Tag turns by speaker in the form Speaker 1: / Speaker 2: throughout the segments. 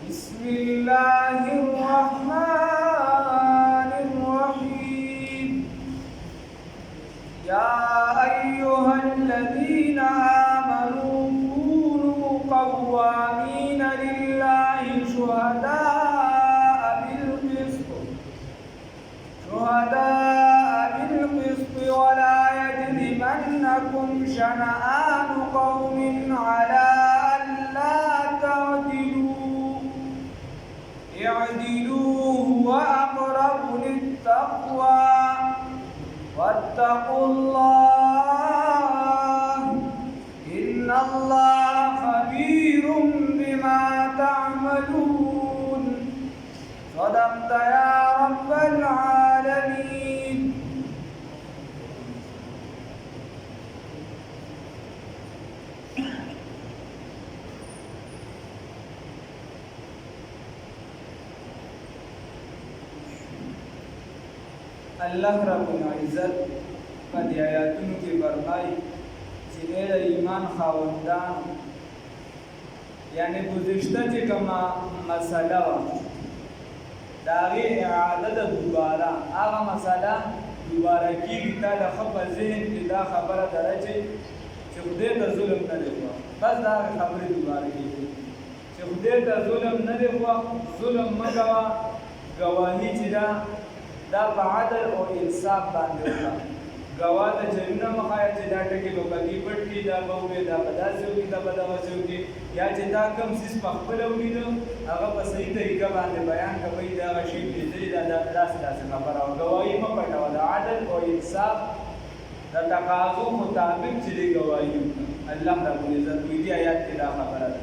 Speaker 1: بسم الله الرحمن الرحيم يا أيها الذين آمنوا كونوا قوامين لله شهداء بالقسط ولا يجرمنكم شنآن قوم على ألا تعدلوا اعدلوا هو أقرب للتقوى واتقوا الله إن الله خبير بما تعملون صدقت يا رب العالمين. اللہ رب العزت په دې آیاتونو کې فرمایي چې د ایمان خاوندان یعنی گذشته چې کومه مسله وه د هغې اعاده د دوباره هغه مسله دوباره کېږي تا د ښه په ذهن کې دا خبره دره چې خدای ته ظلم نه دی خوښ بس د هغې خبرې دوباره کېږي چې خدای ته ظلم نه دی خوښ ظلم مه کوه ګواهي چې دا په عدل او انصاف باندې وکړه ګواه ته چلونه مه ښایه چې دا ټکي به پکې پټ کړي دا به ووایي دا به داسې وکړي دا به دغسې وکړي یا چې دا کوم څیز په خپله ولیده هغه په صحیح طریقه باندې بیان کوئ د هغه شي لیدلي دا داسې خبره وه ګواهي مه پټوه د عدل او انصاف د تقاضو مطابق چې دی ګواهي وکړه الله رب العزت وایي دې آیات کې دا خبره ده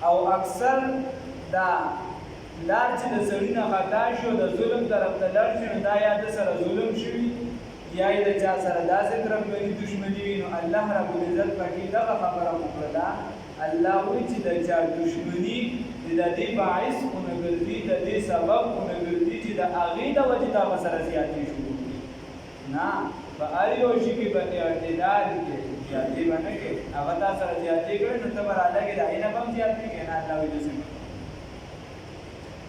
Speaker 1: او اکثر دا لار چې د سړي نه خطا شي او د ظلم طرف ته لاړ شي نو دا یا د سره ظلم شوي یا یې د چا سره داسې تربیتي دشمني وي نو الله رب العزت پکې دغه خبره وکړه ده الله وایي چې د چا دشمني د دې باعث ونه ګرځي د دې سبب ونه ګرځي چې د هغې د وجې دا به سره زیاتې شروع کړي نه په هر یو شي کې به اعتدال کې زیاتې به نه کوې هغه تا سره زیاتې کړې نو ته به رالګې د هغې نه به هم زیاتې کوې نه الله وایي داسې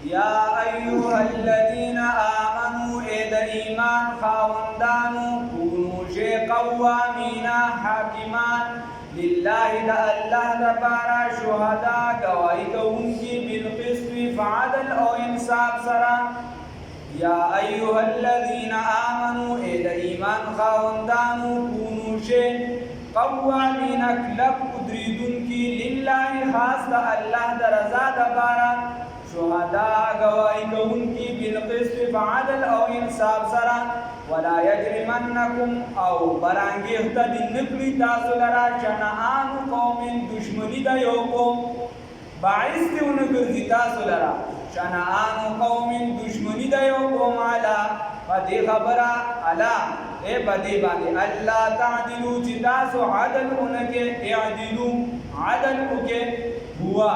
Speaker 1: یا ایها الذین آمنوا اے د ایمان خاوندانو کونو شی قوامین حاکمان لله د الله دپاره شهدا ګواهي کوونکي بالقسط فعدل او انصاف سره یا ایها الذین آمنوا اے د ایمان خاوندانو کونو شی قوامین کلک ودریدونکي لله خاص د الله د رضا دپاره شهداء گواہی کوونکي بالقسط فعدل او انصاف سره ولا یجرمنکم او برانګیخته دې نه کړي تاسو لره شنآن قوم دشمني د یو قوم باعث دې ونه ګرځي تاسو لره شنآن قوم دشمني د یو قوم علا په دې خبره علا اے په دې باندې الله تعدلوا چې تاسو عدل ونه کې اعدلوا عدل وکې هوا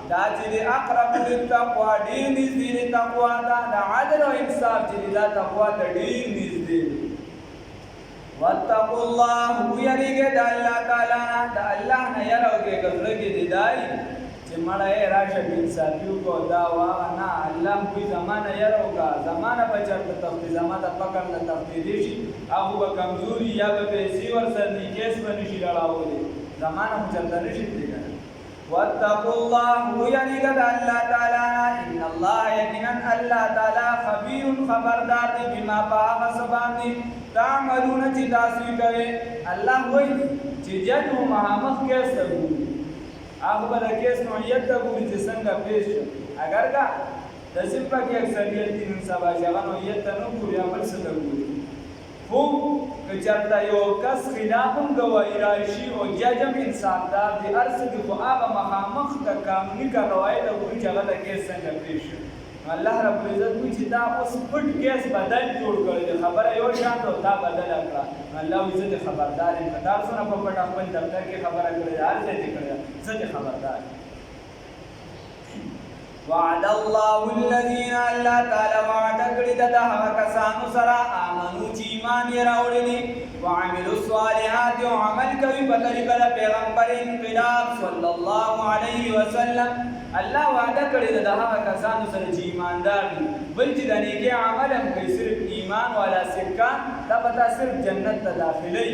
Speaker 1: دا چې د اقرب للتقوا ډېر نږدې د تقوا ته د عدل او انصاف چې دا تقوا ته ډېر نږدې واتقوا الله ویریږئ د الله تعالی نه د الله نه یره وکړئ که زړه کې دې دا وي چې مړه یې راشه بې انصافي وکړو دا وهغه نه الله وایي زما نه یره وکړه زما نه به چېرته تښتي زما د فقر نه تښتېدی شي هغه به کمزوري یا به پیسې ورسره دي کیس به نه شي لړاولی زما نه خو چېرته نه شي تللی که نه واتقوا الله ویریږئ د الله تعالی نه ان الله یقینا الله تعالی خبیر خبردار دی بما په هغه څه باندې تعملون چې تاسو یې کوئ الله وایي چې جج مو مخامخ کیس ته ګوري هغه به د کیس نوعیت ته ګوري چې څنګه پیش شو اگر که داسې پکې اکثریت دي نن سبا چې هغه نوعیت ته نه ګوري عمل څه ته ګوري خو که چېرته یو کس خلاف هم ګواهي راشي او جج هم انصافدار دی هر څه دي خو هغه مخامخ د قانوني کارروایۍ ته ګوري چې هغه د کیس څنګه پیش شو الله رب العزت وایي چې دا اوس پټ کیس بدل جوړ کړی دی خبره یو شان ده او تا بدله کړه الله وایي زه دې خبردار یم که تاسو نه په پټه خپل دفتر کې خبره کړې ده هر ځای دې کړې ده زه دې خبردار یم وعد الله الذين الله تعالی وعده کړی د هغه کسانو سره امنو چې ایمان یې راوړی دي وعملوا الصالحات او عمل کوي په طریقه د پیغمبر انقلاب صلی الله علیه وسلم الله وعده کړی د هغه کسانو سره چې ایماندار دي بل چې د نیکي عمل هم کوي صرف ایمان والا سکه دا پتا صرف جنت ته داخلي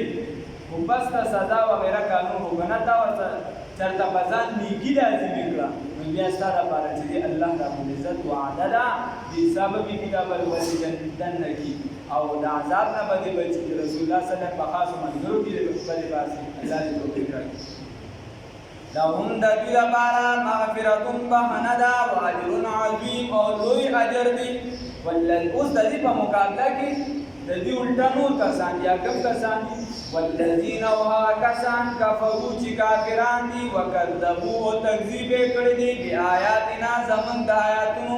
Speaker 1: او بس ته سزا وغیرہ قانون وګڼه دا ورته چرته بزان نیکی لازم کړه نو بیا ستاره لپاره چې الله رب العزت وعده ده د سبب کتاب الوالدین کی او د عذاب نه بده بچی رسول الله صلی الله علیه وسلم په خاص منظور کې د بل باسي الله دې توفیق راکړي لهم د دې لپاره مغفرت بهنه ده او اجر عظیم او لوی اجر دی ولل اوس د دې په مقابله کې د دې الټا نور کسان یا کم کسان والذین وها کسان کفروا چې کافران دي وکذبوا او تکذیب کړي دي بیااتنا زمون د آیاتونو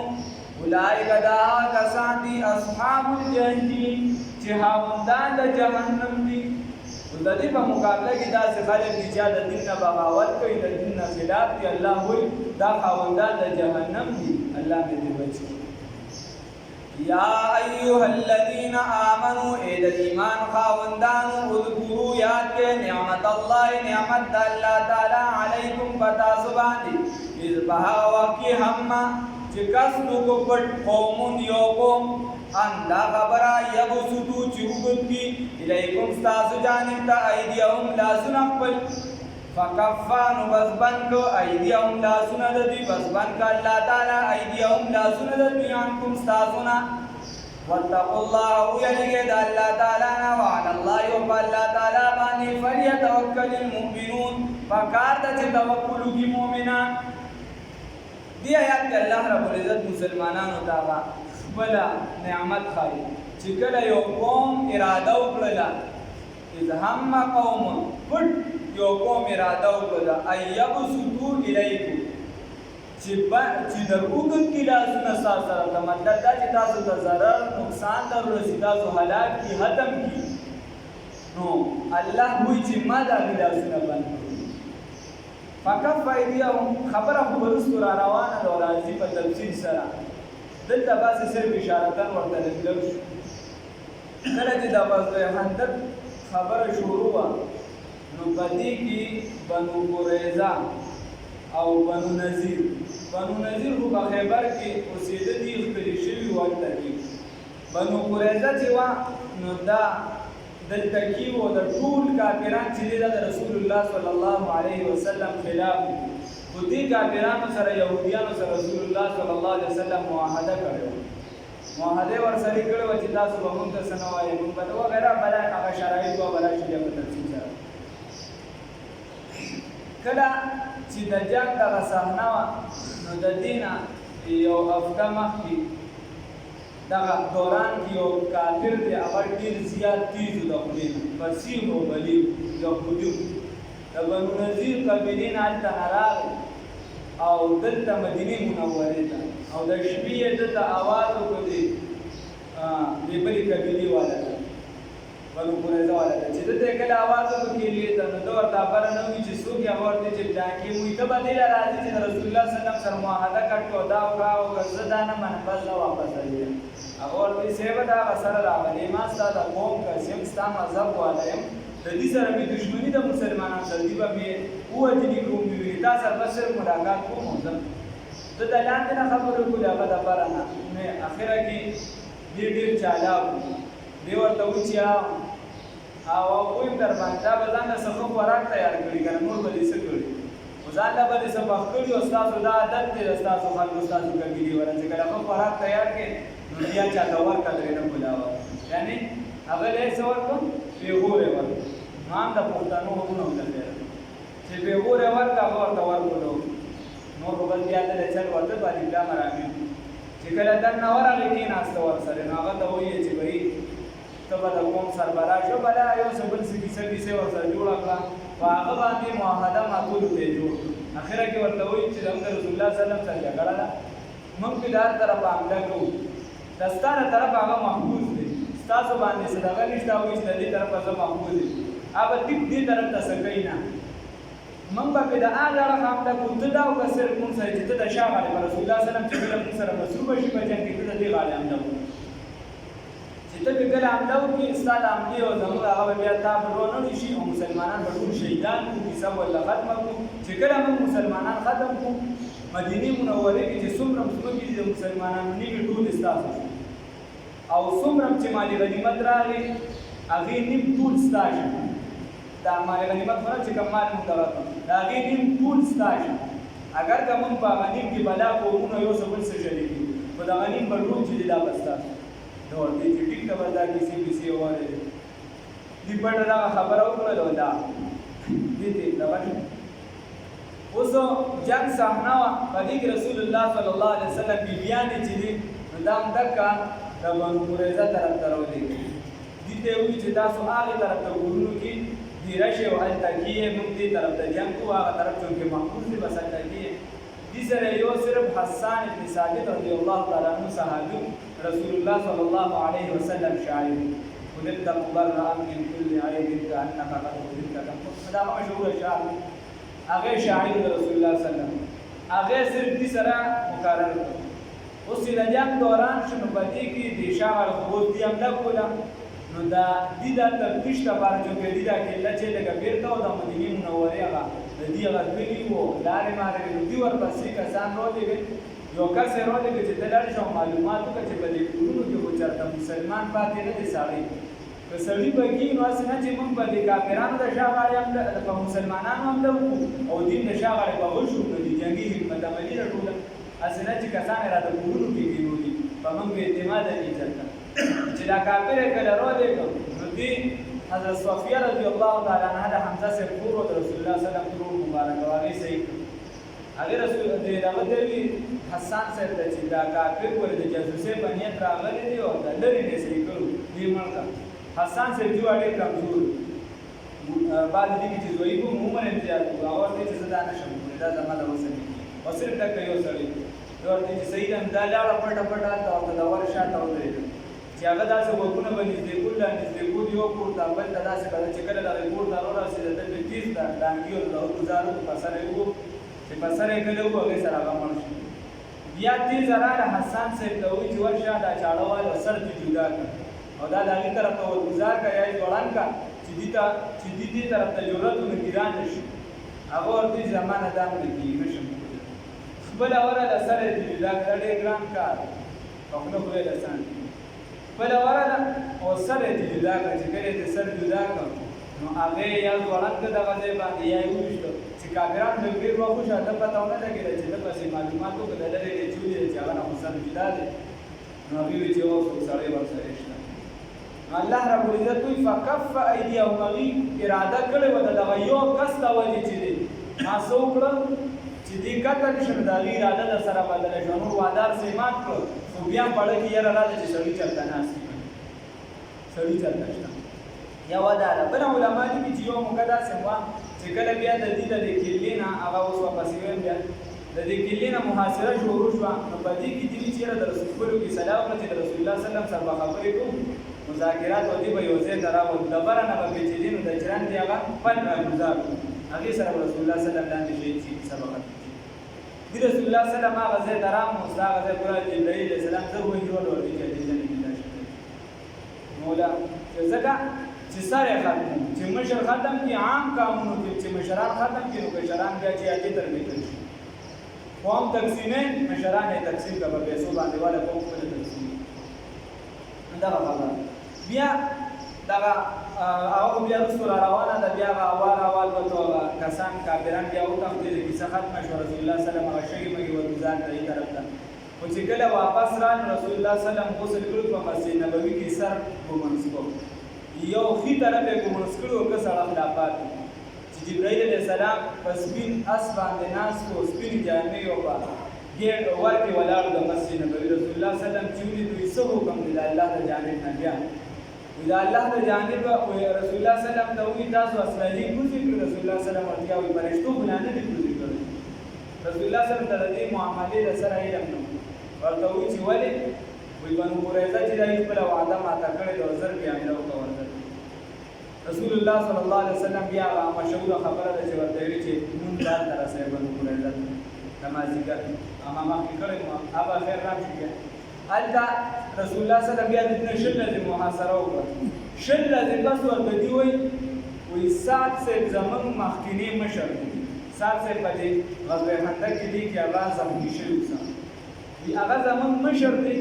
Speaker 1: اولئک دا کسان دي اصحاب الجحیم چې هاوندان د جهنم دي د دې په مقابله کې دا څه خلک دي چې د دین نه بغاوت کوي د دین نه خلاف دي الله وایي دا هاوندان د جهنم دي الله دې بچي یا ایها الذین آمنوا اید ایمان خاوندانو اذکروا یاد کے نعمت اللہ نعمت اللہ تعالی علیکم بتا سبحانی اذ بہا وقی ہما چکستو کو پٹ قومون یو قوم اندہ خبرہ یبسطو چوبت کی الیکم ستاسو جانب تا ایدیهم لا سنقبل فکفانو بزبن کو ایدیهم لا سنددی بزبن کا اللہ تعالی ایدیهم لا سنددی عنکم ستاسونا واتقوا الله ويلقد الله تعالی وعلى الله وعلى تعالی بانی فلیتوکل المؤمنون فکار ته توکل کی مؤمنان دی آیات کې الله رب العزت مسلمانانو ته بلا نعمت خای چې کله یو قوم اراده وکړه اذ هم قوم پټ یو قوم اراده وکړه ایبسطو الیکم چې در وګن کې لاسونه سره د مطلب دا چې تاسو ته ضرر نقصان در رسید تاسو هلاک کی ختم کی نو الله وایي چې ما دا لاسونه باندې فکف ایدیهم خبره خو ورستو را روانه ده راځي په تفصیل سره دلته باسي صرف اشارتن ورته لګل شو کله چې دا باسي هندت خبره شروع وا نو پدې کې بنو قریظه او بنو نذیر خو په خیبر کې اوسېده دي خپل شوی وخت کې بنو قریظه چې وا نو دا دلته کې و د ټول کافرانو چې د رسول الله صلی الله علیه وسلم خلاف و دې کافرانو سره يهوديانو سره رسول الله صلی الله علیه وسلم معاهده کړو معاهده ورسره کړو چې تاسو به مونږ ته سنوي مونږ به وغیرہ بل هغه شرایط او بل شي په تفصیل سره کله چې د جنگ د صحنه نو د دینه یو هفته مخکې دغه دوران کې یو کافر دی هغه ډېر زیات تیز د خولې فصیح او بلیغ یهودي د بنو نذیر قبیلې نه هلته راغی او دلته مدینې منورې ته او د شپې یې دلته اواز وکړ د بلې قبیلې والا ته بنو قریظه والا ته چې دلته کله اواز وکړي ته نو دا ورته خبره نه وي چې څوک یې ورته چې ډاکې وي ته به دې راځي چې رسول الله صلی الله علیه وسلم سره معاهده کړو دا وکړه او زه دا نه منم بس دا واپس راځي هغه ورته سیبه دا سره راغلی ما ستا د قوم قسم ستا مذهب والا یم د دې سره مې دښمني د مسلمانانو سره دي به مې ووجني کوم مې ویني تا سره بس صرف ملاقات کوم زه د لاندې نه خبرې کولې هغه دپاره نه مې اخره کې ډېر چالاک دی ورته وایي چې او ویم در باندې دا به ځان له څه خوراک تیار کړي که نه نور به دې څه کړي خو ځان له به دې څه پخ کړي او ستاسو دا عادت دی د ستاسو خلکو ستاسو قبیلې والا چې کله ښه خوراک تیار کړي نو بیا چاته ورکړه ترې نه کولاوه یعنې هغه له یې څه ورکړو پیغورې ورکړو نو هم د پښتنو ورونه ولګېده چې پیغورې ورکړه هغه ورته ورکړو نور به بل بیا دله چل ورته باندې بیا مرامي چې کله دننه ورغلی کېناسته ورسره نو هغه ته وایي چې بهي ته به د قوم سربراز شو بله یو څه بل څه کیسه ورسره جوړه کړه په هغه باندې معاهده ماتولو ته یې جوړ کړو اخره کې ورته وایي چې زموږ د رسول الله صلی الله علیه وسلم سره جګړه ده موږ پې د هر طرفه حمله کوو د ستا د طرفه هغه محفوظ دی ستاسو باندې څه دغه نشته هغوی چې د دې طرفه زه محفوظ یم هغه ټیک دې طرف ته څه کوي نه من به د هغه حمله کو ته دا وکړ مونږ سره چې ته د شاه علی رسول الله صلی الله علیه وسلم چې مونږ سره مصروف شي په جنگ کې ته دې غالي حمله وکړي چې ته به کله حمله وکړي استاد حمله او زموږ هغه بیا تا برونه شي او مسلمانان به ټول شهیدان کو کیسه ولا ختم کو چې کله موږ مسلمانان ختم کو مدینه منوره کې چې څومره مسلمانان دي مسلمانانو نیمه ټول استاد او څومره چې مالی غنیمت راغی هغه نیم ټول استاد دا مالی غنیمت ورته چې کوم مال متوقع دا هغه نیم ټول استاد اگر کوم په غنیم کې بلا کوونه یو څه بل څه شریک په دا غنیم په روح چې دا بستا نو دې چې ټیک ته وردا کسی کسی واره دې په دا خبره وکړه دا دې دا اوس جنگ صحنه په دې کې رسول الله صلی الله علیه وسلم بیان چې دې دام دکا د بنو قریظه طرف ته راولې دې ته وی چې تاسو هغه طرف ته ورونو کې دې راشه او التکیه موږ دې طرف ته جنگ کوو هغه طرف چې محفوظ دې بس التکیه دې سره یو صرف حسان بن ثابت رضی الله تعالی عنہ صحابي رسول الله صلی الله علیه وسلم شاعر ولد مبرأ من كل عيب كأنك قد ولدت دا مشهور شعر هغه شاعر رسول الله صلی الله علیه وسلم هغه صرف دې سره مقرر اوس د جنگ دوران شنو پدې کې د شاعر خو دې عمله کوله نو دا دې د تفتیش لپاره چې دې دا کله چې لګا بیرته او د مدینه منوره هغه د دې هغه کلی وو لارې مارې دې ورپسې کسان ورولې یو کس ورولې چې دلار شو معلوماتو کې په دې کورونو کې و چرته مسلمان پاتې نه دي ساړي که سړي بګي نو اسنه چې موږ په دې کافرانو د شاعر هم د مسلمانانو هم او دین د شاعر په غوښو د جنگي حکمت عملی راټول اسنه چې کسان را د کورونو کې کېږي په موږ به اعتماد نه چلته چې دا کافر کله رولې نو دې حضرت صفیه رضی الله تعالی عنها د حمزه سره کورو د رسول الله صلی الله علیه وسلم مبارک واغې صحیح هغه رسول دې راغلی حسان صاحب چې دا کافر ول د جاسوسي په نیت راغلی دی او د لری نه صحیح کړو دې مرګه حسان صاحب جو اړې کمزور بعد دې چې دوی په عمر امتیاز او ورته چې زدا نشم دا زماده وسني او صرف تک یو سړی ورته چې صحیح هم دا لاړه پټه پټه او د ور شاته ودرې چې هغه داسې وګونه باندې دې کول دې کول یو پورته بل داسې کله چې کله د ریپورت راوړل د دې تیز دا دانګیو د گزارو په سره یو چې په سره کله وو هغه سره هغه شي بیا دې زراله حسان صاحب ته وی چې ورشه دا چاړوال سر ته جدا کړ او دا دغه طرف ته گزار کړی جوړان کا چې دې طرف ته جوړت نو ګران نشي هغه ورته زمانه دام نه کیږي نشم خپل اوره د سره دې جدا کړی ګران کار خپل خو له سان خپل اوره او سره دې جدا کړی چې کله دې سر جدا کړ نو هغه یا جوړان کا دغه ځای باندې یا وښته چې کاګران د ډیر وخت شاته پتاونه لګیږي چې د پسې معلوماتو په دلته دې چولې چې هغه نو سره جدا دي نو هغه چې اوس سره ورسره شته الله رب العزت وی فکف ایدیهم غی اراده کړي و د یو کس ته وځي چې ما څوکړه چې دې کته نشم د غیر اراده د سره بدل شو نو وادار سیمات کړ خو بیا پړ کې یاره راځي چې سړی چلته ناس سړی چلته شته یا وادار بل علماء دي چې یو مقدس سموا چې کله بیا د دې د کلینا هغه اوس واپس بیا د دې کلینا محاصره شروع شو نو په دې کې چې د رسول الله کې سلام او چې رسول الله صلی الله علیه وسلم سره خبرې کوم مذاکرات او دی به یو ځای ته راوړل د بره نه به چې دینو د چران دی هغه پن راګزار هغه سره رسول الله صلی الله علیه وسلم شي چې سبق دی رسول الله صلی الله علیه وسلم هغه ځای ته راو مستغه ځای پر جبرائیل علیه السلام زه وایي ورو ورو چې دې ځنه مولا ځکه چې سره ختم چې مشر ختم کی عام قانون چې مشران ختم کی نو مشران بیا چې اجي تر دې قوم تقسیمه مشران یې تقسیم کړه په پیسو باندې والا قوم په تقسیم دا خبره بیا دا هغه بیا رسول روانه ده بیا اول وته کسان کافران بیا او تخت دې کیسه ختم شو رسول الله صلی الله علیه وسلم شي مګي ورګزار دی طرف ته او چې کله واپس را رسول الله صلی الله علیه وسلم غسل کړو په مسجد نبوي کې سر ومنځکو یو خي طرف کې ومنځکړو که سره خلافات چې جبرائیل علیه السلام پسبین اس باندې ناس کو سپین جامې او ګیر ورته ولاړ د مسجد نبوي رسول الله صلی الله علیه وسلم چې دوی څه حکم دی الله د جانب نه بیا دا الله د جانب او رسول الله صلی الله علیه وسلم ته وی تاسو اصلي کوزي رسول الله صلی الله علیه وسلم ورته فرشتو بنانه دي کوزي کړی رسول الله صلی الله علیه وسلم د معاملې سره علم نه ورته وی چې ولې وی بنو قریظه چې دای په وعده ماته کړی د وزر بیا نه وکړ رسول الله صلی الله علیه وسلم بیا مشهور خبره ده چې ورته ویلي چې مونږ ځان ته رسوي بنو قریظه نمازیګر اما مخکې کړی نو هغه خیر راشي بیا هلته رسول الله صلی الله علیه وسلم بیا د دې شل ورځې محاصره وکړه شل ورځې بس ورته دي وایي سعد صاحب زموږ مخکینی مشر دی سعد صاحب په دې غزوه خندق کې دی چې هغه زخمي شوی اوسه هغه زموږ مشر دی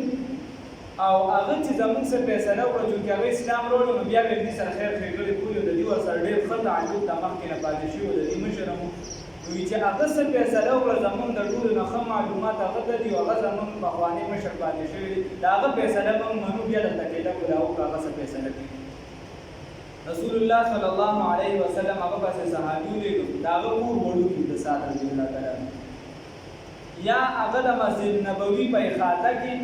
Speaker 1: او هغه چې زموږ سره فیصله وکړه چې هغه اسلام وروړي نو بیا به دې سره خیر ښېګړې کولې د دې ورسره ډېر ښه تعلق د مخکې نه پاتې شوي د دې مشر هم وایي چې هغه څه فیصله وکړه زموږ د ټولو نه ښه معلومات هغه ته دي او هغه زموږ پخواني مشر پاتې شوي دي د هغه فیصله به موږ منو بیا دلته کېده کړو هغه څه فیصله کوي رسول الله صلی الله علیه وسلم هغه پسې صحابي ولېږه د هغه کور وړوکي د سعد رضي الله تعالی یا هغه د مسجد نبوي په احاطه کې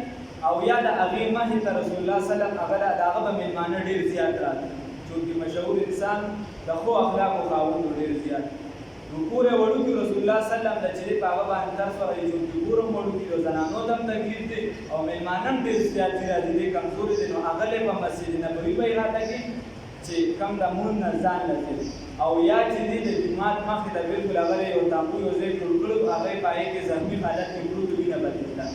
Speaker 1: او یا د هغې مخې ته رسول الله صلی الله علیه وسلم هغه د هغه به مېلمانه ډېر زیات راغلي چونکې مشهور انسان د ښو اخلاقو خاوند ډېر زیات نو کور یې وړوکي رسول الله صلی الله علیه وسلم د چې دی په هغه باندې تاسو وایي چونکې کور هم وړوکي د زنانو ته هم تکلیف دی او مېلمانه هم ډېر زیات دي راځي دی کمزوري دی نو هغه یې په مسجد نبوي په احاطه کې چې کم د مون نه ځان لږي او یا چې دې د جماعت مخې ته بالکل هغه یو تابو یو ځای جوړ کړو هغه یې په هغې کې زخمي حالت کې پروت وینه بهېدله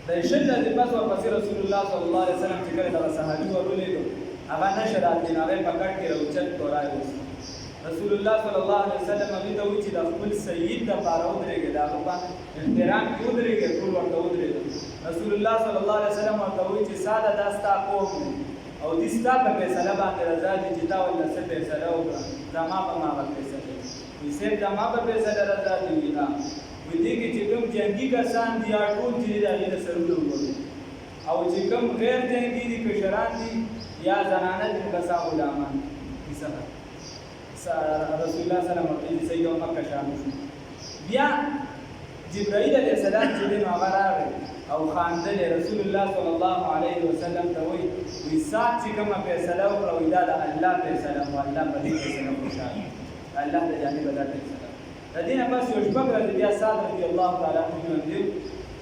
Speaker 1: د شل ورځې پس ورپسې رسول الله صلی الله علیه وسلم چې کله دغه صحابي ور ولېږه هغه نشه راتلې نو هغه یې په کټ کې راوچت کړو راووست رسول الله صلی الله علیه وسلم هغې ته وایي چې د خپل سید دپاره ودرېږئ د هغه په احترام کې ودرېږئ ټول ورته ودرېږه رسول الله صلی الله علیه وسلم ورته وایي چې ساده دا ستا قوم دی او دې ستا په فیصله باندې رضا دي چې تا ورله څه فیصله وکړه زما په هماغه فیصله وایي صاحب زما په فیصله رضا دي وایي ها وایي دې کې چې کوم جنګي کسان دي یا ټول چې دي د هغې نه سرونه وګورئ او چې کوم غیر جنګي دي کشران دي یا زنانه دي نو کسا غلامان کیسه رسول الله صلی الله علیه وسلم صحیح او مکه شامل شو بیا جبرائیل علیه السلام چې دی نو هغه راغی او خاندل رسول الله صلی الله علیه وسلم ته وایي سعد چې کومه فیصله وکړه وایي دا د الله فیصله وه الله په دې فیصله خوشحاله الله د جانبه دا فیصله د دې نه پس یو شپږ ورځې بیا سعد رضي الله تعالی عنه ژوند دی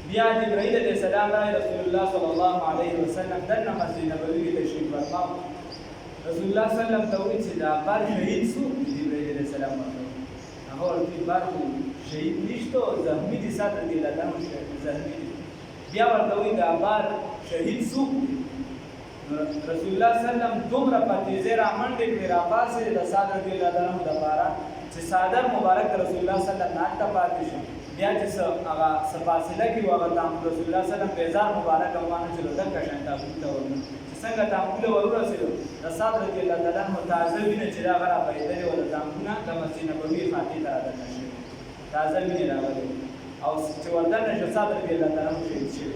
Speaker 1: بیا جبرائیل علیه السلام راغی رسول الله صلی الله علیه وسلم دننه مسجد نبوي کې تشریف فرما رسول الله صلی الله علیه وسلم ته وایي چې دا بار شهید څوک دی جبرائیل علیه السلام ورته هغه ورته بار شهید نشته زخمي دي سعد رضي الله عنه زخمي دي بیا ورته وایي دا بار شهید څوک دی رسول الله صلی الله علیه وسلم دومره په تیزۍ رامنډې کړې راپاڅېدې د سعد رضي الله عنه دپاره چې څادر مبارک رسول الله صلی الله علیه وسلم هلته پاتې شو بیا چې هغه څه فاصله کې و هغه رسول الله صلی الله علیه وسلم بیزار مبارک روانه شولو دکه شان تابوت ته ورنه چې څنګه تابوله ورورسېدو د سعد رضي الله تعالی عنه تازه وینه چې هغه رابهېدلې وه د تابوتونه د مسجد نبوي خاطې ته رادننه شوې تازه وینې راغلې او چې وردننه شو سعد رضي الله تعالی عنه شهید شوی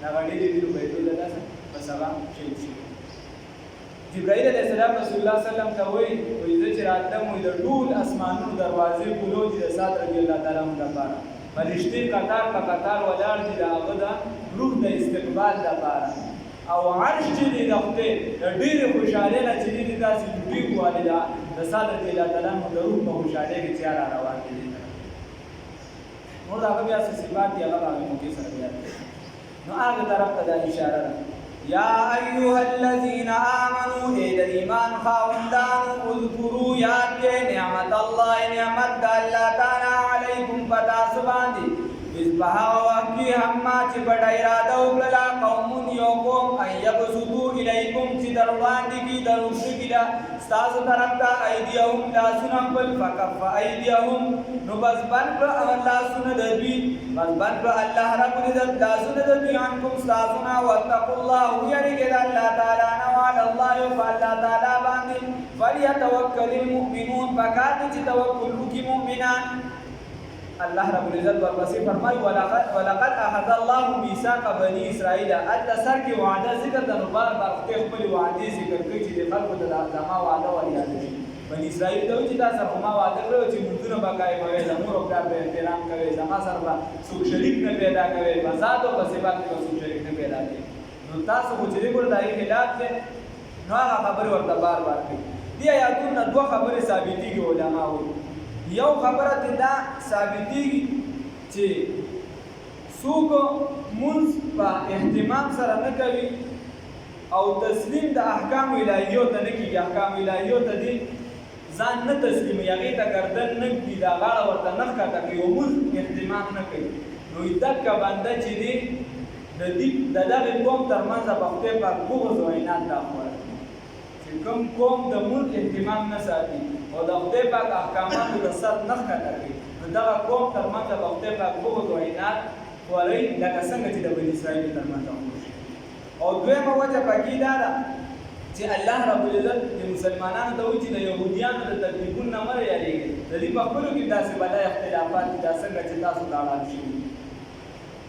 Speaker 1: هغه ډېرې وینو بهېدو له لاسه بس هغه شهید شوی جبرائیل علیه السلام رسول الله صلی الله علیه وسلم ته وایي زه چې راتلم وایي د ټول اسمانونو دروازې کولو دي د سعد رضي الله تعالی عنه لپاره فرشتې قطار په قطار ولاړ دي د هغه د روح د استقبال لپاره او عرش چې دی د خدای د ډېرې خوشحالۍ نه چې دی داسې ډوډۍ والې ده د سعد رضي الله تعالی عنه د روح په خوشحالۍ کې چې را روان دي نور د هغه بیا څه صفات دي هغه به هغې موقع سره بیا نو هغه طرف ته دا اشاره ده یا ایها الذین آمنوا ای د ایمان خاوندانو اذکروا یاد کړئ نعمت الله نعمت د الله تعالی علیکم په تاسو باندې اذ په هغه وخت کې هما چې پټه اراده وکړله قوم یو قوم ان یبسطوا الیکم چې در وړاندې کړي در اوږده کړي ستاسو طرف ته ایدیهم لاسونه خپل فکف ایدیهم نو بس بند کړه لاسونه د دوی بس بند کړه الله رب العزت لاسونه د دوی عنکم ستاسو نه واتقوا الله ویریږئ د الله تعالی نه وعلى الله په الله تعالی باندې فلیتوکل المؤمنون پکار دي چې توکل وکړي مؤمنان الله رب العزت ورپسې فرمایي ولقد اخذ الله ميثاق بني اسرائيل التسر کې وعده ذکر د نو بار بار خپل وعده ذکر کوي چې د خلکو د زما وعده ولیا دي بني اسرائيل ته چې تاسو ما وعده کړو چې مونږونه بقای کوي د مور او پلار په احترام کوي زما سره به څوک شریک نه پیدا کوي فساد او فساد کې څوک شریک نه پیدا کوي نو تاسو چې دغه دای خلاف ته نو هغه خبره ورته بار بار کوي بیا یادونه دوه خبره ثابتېږي علما وایي یو خبره ته دا ثابتېږي چې څوک مونځ په اهتمام سره نه کوي او تسلیم د احکام الهیو ته نه کیږي. احکام الهیو ته دې ځان نه تسلیموي، هغې ته ګردن نه ږدي، دا غاړه ورته نه ښکته کوي، عموز اهتمام نه کوي. نو دکه بنده چې دی د دغې قوم تر منځه به خدای پاک بغض او عناد دا خوره چې کوم قوم د ملک اهتمام نه ساتي او د خدای پاک احکاماتو د سر نه ښکته کوي، نو دغه قوم تر منځه به خدای پاک بغض او عناد خوروي، لکه څنګه چې د بني اسرائیلو تر منځه خور شي. او دویمه وجه پکې دا ده چې الله رب العزت د مسلمانانو ته وایي چې د یهودیانو د تکلیفونو نه مه یریږئ، د دوی په خپلو کې داسې بله اختلافات دي دا څنګه چې تاسو ته اړال شوي.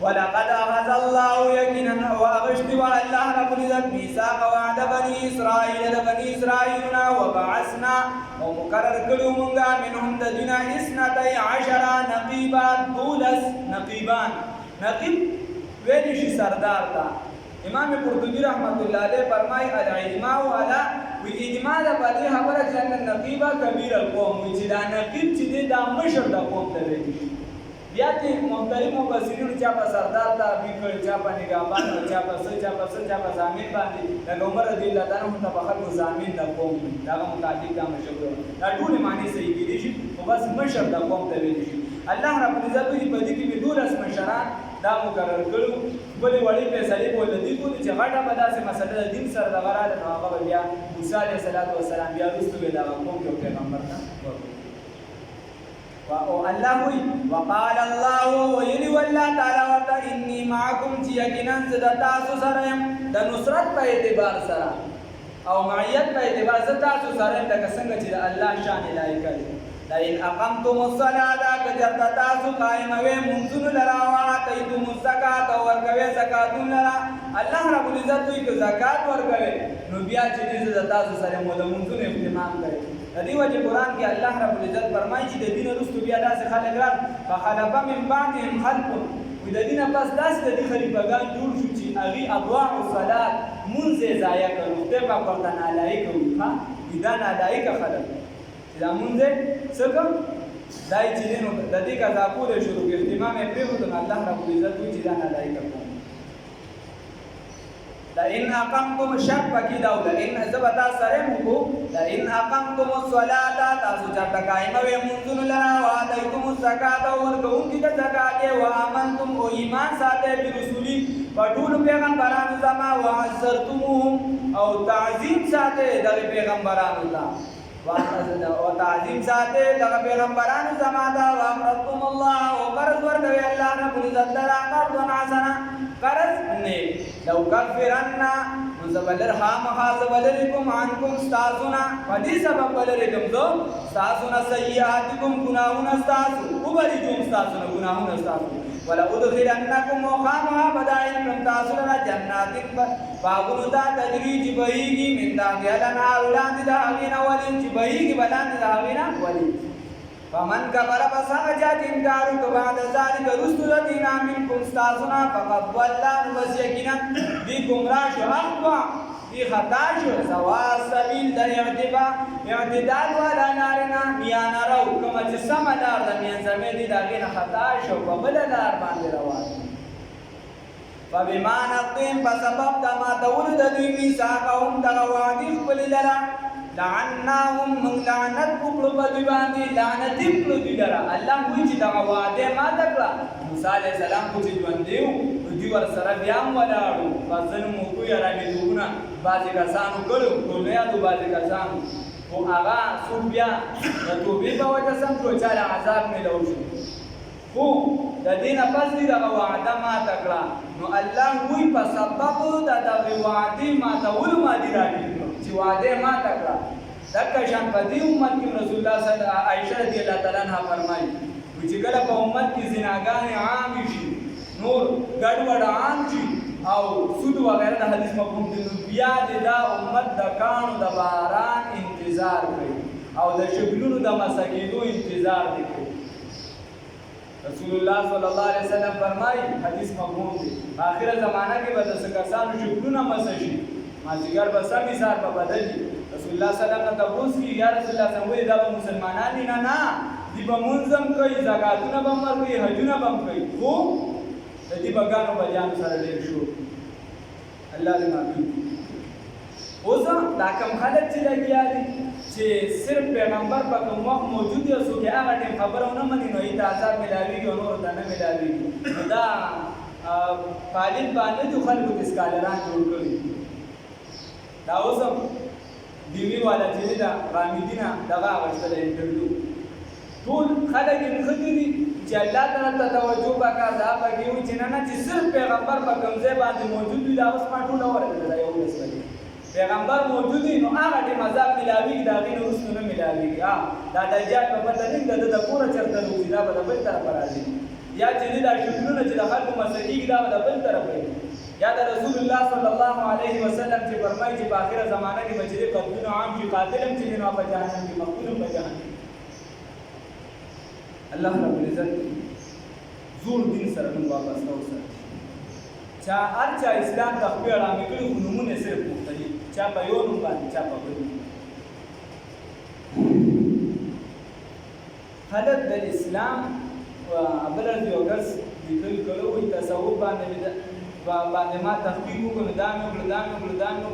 Speaker 1: ولقد أخذ الله يقينا واغشت الله رب العزت ميثاق وعد بني إسرائيل وبعثنا ومقرر کړو مونږه منهم د دوی نه 12 نقيبا 12 نقيبان. نقيب ویل شي سردار ته. امام قرطبي رحمت الله علیه فرمای العلماء على واجماع د باندې خبره چې نقيبا کبیر القوم چې دا نقيب چې دا مشر د قوم ته ویل شي. بیا دې مختلف مفسرینو چا په سردار تعبیر کړي، چا په نگهبان، چا په ضامن باندې. لکه عمر رضی الله تعالی عنہ ته په خلکو ضامن د قوم دغه متعلق دا مشهور دا ټول معنی صحیح کېدی شي، خو بس مشر د قوم ته ویل شي. الله رب العزت په دې کې 12 مشران دا مقرر کړو. بلې وړې فیصلې به ولته دي کولې چې غټه به داسې مسله د دین سره دغه راغله، نو هغه به بیا موسی علیه السلام بیا وروسته به دغه قوم کې پیغمبر ته ورکړي. الله وی وقال الله ویلی والله تعالی ورته انی معکم چې یقینا زه د تاسو سره یم، د نصرت په اعتبار سره او معیت په اعتبار زه تاسو سره یم، لکه څنګه چې د الله شان لایق دی. لئن اقمتم الصلاة کچرته تاسو قائموئ منځونه لره وآتیتم الزکات او ورکوئ زکاتونه لره. الله رب العزت وایي که زکات ورکوئ نو بیا چې زه د تاسو سره یم د منځونو اهتمام کوئ. د دې وجې قرآن کې الله رب العزت فرمایي چې د دین وروسته بیا داسې خلک راغلل فخلف من بعدهم خلف، وایي د دې نه پس داسې د دې خلیفګان جوړ شو چې هغوی اضاعوا الصلاة مونځ یې ضایع کړ. خدای پاک ورته نالایقه وایي، دا نالایقه خلک چې دا مونځ یې څه کړ دا یې چې دی نو د دې قضاپور یې شروع کړ، اهتمام یې پرېښود، نو الله رب العزت وایي چې دا نالایقه قوم. لئن اقمتم شک پکې دا لئن زبتا سره مو لئن اقمتم الصلاة تاسو چرته قائموئ منځونه لره وآتیتم الزکات او ورکوونکي د زکات وآمنتم او ایمان ساتئ برسولي په ټولو پیغمبرانو زما وعزرتموهم او تعظیم ساتئ دغه پیغمبرانو ته او تعظیم ساتئ دغه پیغمبرانو زما ته وأقرضتم الله او قرض ورکوئ الله رب العزت لره قرضا حسنا قرض نیک لو کفرن مزبلر خامخا زبلرکم عنکم ستاسونا پدې سبب بلرکم زو ستاسونا سیئاتکم گناهونه ستاسو وبریجوم ستاسونا گناهونه ستاسو ولا ادخلنکم وخامها بدائلکم تاسو لرا جنات باغونو دا تجری چې بهیږي من تحتها الانهار ولاندې د هغې نه ولي چې بهیږي بلاندې د هغې نه ولي. فمن کفر پس هغه چا چې انکار وکړو بعد ذلک وروسته د دې نه منکم ستاسو نه فقد ضل نو بس یقینا دوی ګمراه شو، اخطا دوی خطا شو. سواء السبیل د اعتدال والا لارې نه میانه رو کومه چې سمه لار ده منځمې دي د هغې نه خطا شو په بله لار باندې روان. فبما نقضهم په سبب د ماتولو د دوی میثاقهم دغه وعدې خپلې لره لعناهم من لعنت وکړو په دوی باندې لعنت یې کړو دوی لره. الله وایي چې دغه وعده ماته کړه. موسی علیه السلام خو چې ژوندی و نو دوی ورسره بیا هم ولاړو، بس ځینو موقعو یارانېتوبونه بعضې کسانو کړو، ټول نه یادو بعضې کسانو، خو هغه څوک بیا د توبې په وجه سم کړو، چا له عذاب میلو شو، خو د دې نه پس دوی دغه وعده ماته کړه. نو الله وایي په سبب د دغې وعدې ماتولو باندې راټینګ چې وعده ماته کړه. دغه شان په دې امت کې رسول الله صلی الله عائشه رضی الله تعالی عنها فرمایي چې کله په امت کې زناګانې عام شي، نور ګډوډ عام شي او سود وغیره د حدیث مفهوم دي، نو بیا د دا امت د کاڼو د باران انتظار کوي او د شګلونو د مسه کېدو انتظار دی کوي. رسول الله صلی الله علیه وسلم فرمایي حدیث مفهوم دی آخره زمانه کې به د څه کسانو شګلونه مسه شي، مازدیګر به سمې سار به بدل وي. رسول الله صلی الله علیه وسلم ته تپوس کېږي یا رسول الله صلی الله علیه وسلم دا به مسلمانان دي؟ نه، دوی به مونځ هم کوي، زکاتونه به هم ورکوي، حجونه به هم کوي، خو د دې بګانو بلیانو سره ډېر شو. الله دې معافي اوس دا کوم خلک چې لګیا دي چې صرف پیغمبر په کوم وخت موجود دی څوک هغه ټیم خبره ونه مني نو یې ته عذاب ملاویږي او نور ته نه ملاویږي نو دا طالب باندې د خلکو د سکالران جوړ کړي دا اوس دیوی والا چې دا رامدینه دغه واستل انټرویو ټول خلک یې خدري چې الله تعالی ته توجه وکړه دا پکې و چې نه چې صرف پیغمبر په کوم ځای باندې موجود دی دا اوس ما ټول اورل دا یو څه پیغمبر موجود دی نو هغه د مذهب ملاویږي دا غي نو رسول ملاویږي دا دجال په پته نه د پوره چرته نو دا به بل طرف راځي یا چې دا شکلونه چې د خلکو مسلې دا به بل طرف راځي یا د رسول الله صلی الله علیه وسلم چې فرمایي چې په اخره زمانه کې بچی قتلونه عام شي قاتلم چې نو په جهنم کې مقتول په جهنم الله رب العزت زور دین سره موږ واپس راوځو چا ارچا اسلام د خپل اړه کړي نمونه صرف مختلف چا په یو نوم باندې چا په بل حالت د اسلام او ابلز یو کس دل کړو وي تصوف باندې ما تحقیق وکړ دا نو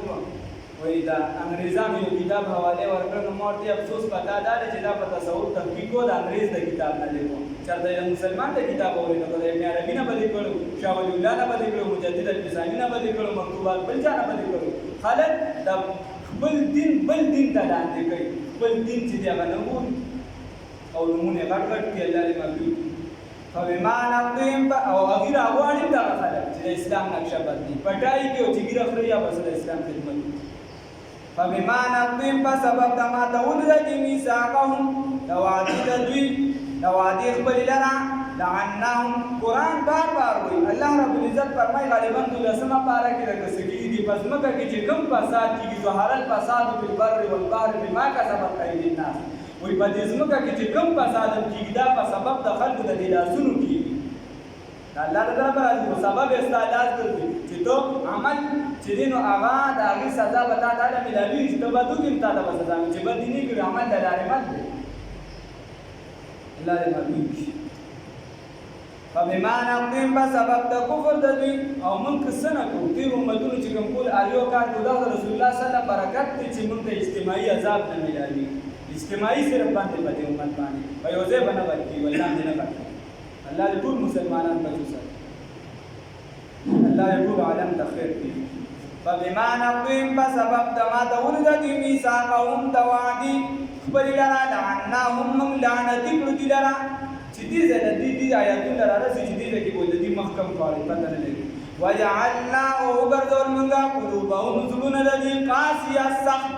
Speaker 1: وای دا انګریزانو یو کتاب حواله ورکړ نو مورته افسوس پتا دا چې دا په تصوف تحقیق و د انګریز د کتاب نه لیکو چرته یو مسلمان د کتاب اورینو کړي ابن عربی نه بدل کړو شاه ولی الله نه بدل کړو مجدد الفسانی نه بدل کړو مکتوبات بل ځای نه بدل کړو خلک د بل دین ته لاندې کوي بل دین چې دی هغه نه او نمونه غټ کې الله دې مغفور فبما نقضهم او غیر اغواني دا خلک چې اسلام نقشه بدلی پټای کې او چې ګیر خریا بس د اسلام خدمت فبما نقضهم فسبب دما تولد میثاقهم دوادی خپل لرا لعناهم قرآن بار وی الله رب العزت فرمای غالبا دلسمه پارا کې راکسګي دي پس مکه کې چې کوم فساد کیږي ظهر الفساد فی البر والبحر بما کسبت ایدی الناس وی په دې ځمکه کې چې کوم فساد کیږي دا په سبب د خلکو د لاسونو کیږي الله تعالی پر سبب استعداد کوي چې تو عمل چې دینو هغه د هغه سزا وتا تعالی ملوي چې تو بدو کې متا د سزا چې بد دیني کې عمل د لارې مت الله دې مبارک فبما نقضهم بسبب د کفر د دوی او موږ څنګه کوو تیر امتونو چې کوم کول الیو کار د رسول الله صلی الله علیه وسلم برکت چې موږ ته اجتماعي عذاب نه ملایي اجتماعي صرف باندې په امت باندې په یو ځای باندې ورکی والله دې نه کوي الله دې ټول مسلمانان بچو سره الله دې ټول عالم ته خیر کړي فبما نقضهم بسبب دما تولد میثاقهم توادي خپل لرا لعناهم من لعنت کړو دي لرا چې دې زنه دې آیاتونه راځي چې دې کې بول دي محکم کړي پته نه لګي وجعلنا وغرذل منغا قلوبهم ذلون الذي قاسيا سخت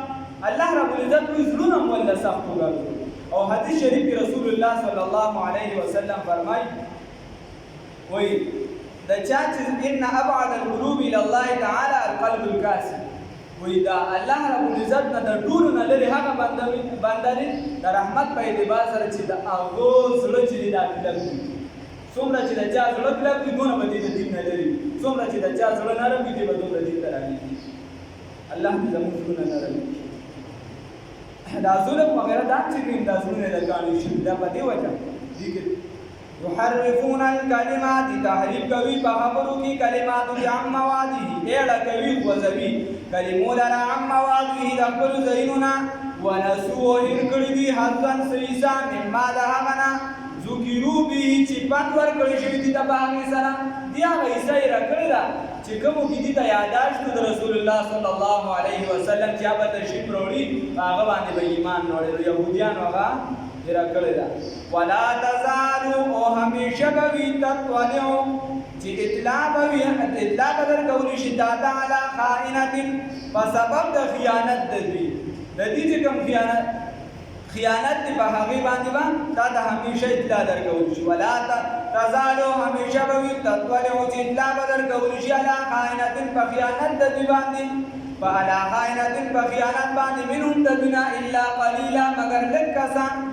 Speaker 1: الله رب العزت وزلون ولا سخت وګرځي او حدیث شریف کې رسول الله صلی الله علیه وسلم فرمای وای د چا چې ان ابعد القلوب الى الله تعالی القلب القاسي وای دا الله رب العزت نه د ټول نه لري هغه باندې د رحمت په اعتبار سره چې د هغه زړه چې دا کلک څومره چې د چا زړه کلک دی دونه به د دین نه لري څومره چې د چا زړه نرم دی به دومره دین ته راځي الله دې زموږ زړه نرم دا ظلم وغیرہ دا چې دا ظلم نه لګانی شي دا په دی وجه ذکر يحرفون الكلمات تحریف کوي په خبرو کې کلمات عن مواضعه اړه کوي وزوی کلمو لرا عن مواضعه د خپل ځایونو ونسوا هرکړي دي حسن سیسا مما دهغنا ذکروا به چې پات ور کړی شوی دي د باغ سره دی هغه یې راکړی دا چې کوم کې دي ته یاداشت د رسول الله صلی الله علیه وسلم چې هغه تشریف وروړي هغه باندې به ایمان وروړي يهوديان هغه راکړی دا ولا تزالوا او همیشه به تطلعوا چې اطلاع بدر کولی شي دا تعالی خائنۃ په سبب د خیانت د دې چې کوم خیانت په هغه باندې دا د همیشه اطلاع درکول شي ولا تزالوا همیشه به تطلعوا چې اطلاع بدر کولی شي علی خائنۃ په خیانت د دې باندې فعلى خائنة بخيانات باندې منهم تدنا الا قليلا مگر لکسان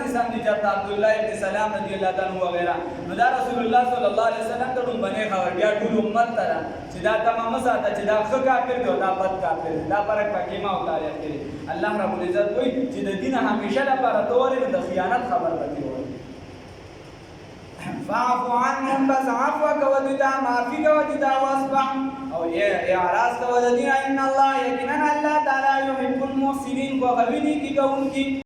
Speaker 1: دي سم دي جت عبد الله ابن سلام رضی الله تعالی وغیرہ نو دا رسول الله صلی الله علیه وسلم ته باندې خبر بیا ټول امت ته چې دا تمام ساته چې دا ښه کافر دی او دا بد کافر دی دا فرق پکې ما او تاریخ کې الله رب العزت وایي چې د دین همیشه لپاره تورې د خیانت خبر پکې وایي فاعف عنهم بس عفو کوي دا معافي کوي دا واصبح او اعراض کول دي ان الله یقینا الله تعالی يحب المحسنين وغویني کی کوونکی